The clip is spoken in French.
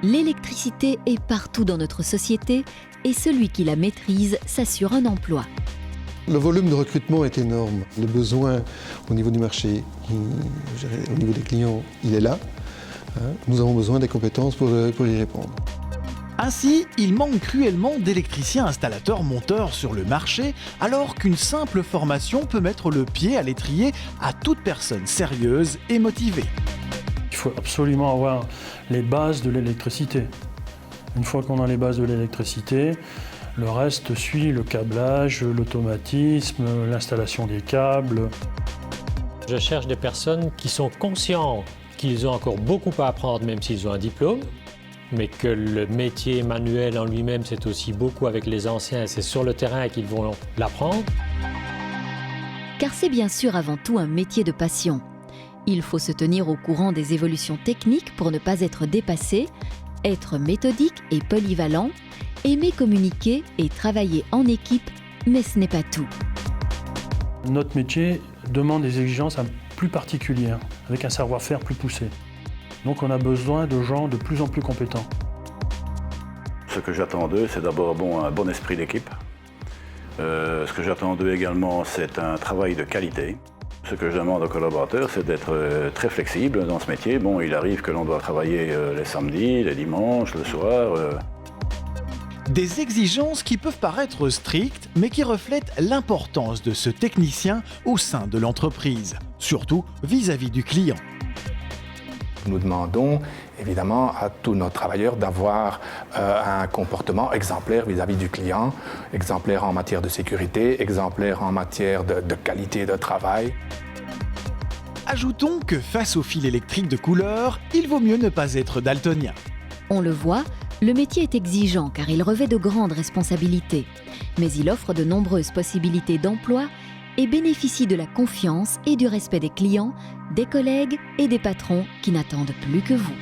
L'électricité est partout dans notre société et celui qui la maîtrise s'assure un emploi. Le volume de recrutement est énorme. Le besoin au niveau du marché, au niveau des clients, il est là. Nous avons besoin des compétences pour y répondre. Ainsi, il manque cruellement d'électriciens installateurs monteurs sur le marché, alors qu'une simple formation peut mettre le pied à l'étrier à toute personne sérieuse et motivée. Il faut absolument avoir les bases de l'électricité. Une fois qu'on a les bases de l'électricité, le reste suit le câblage, l'automatisme, l'installation des câbles. Je cherche des personnes qui sont conscients qu'ils ont encore beaucoup à apprendre, même s'ils ont un diplôme, mais que le métier manuel en lui-même, c'est aussi beaucoup avec les anciens, c'est sur le terrain qu'ils vont l'apprendre. Car c'est bien sûr avant tout un métier de passion. Il faut se tenir au courant des évolutions techniques pour ne pas être dépassé, être méthodique et polyvalent, aimer communiquer et travailler en équipe, mais ce n'est pas tout. Notre métier demande des exigences plus particulières, avec un savoir-faire plus poussé. Donc on a besoin de gens de plus en plus compétents. Ce que j'attends d'eux, c'est d'abord un bon esprit d'équipe. Ce que j'attends d'eux également, c'est un travail de qualité. Ce que je demande aux collaborateurs, c'est d'être très flexible dans ce métier. Bon, il arrive que l'on doit travailler les samedis, les dimanches, le soir. Des exigences qui peuvent paraître strictes, mais qui reflètent l'importance de ce technicien au sein de l'entreprise, surtout vis-à-vis du client. Nous demandons évidemment à tous nos travailleurs d'avoir un comportement exemplaire vis-à-vis du client, exemplaire en matière de sécurité, exemplaire en matière de qualité de travail. Ajoutons que face aux fils électriques de couleur, il vaut mieux ne pas être daltonien. On le voit, le métier est exigeant car il revêt de grandes responsabilités. Mais il offre de nombreuses possibilités d'emploi et bénéficie de la confiance et du respect des clients, des collègues et des patrons qui n'attendent plus que vous.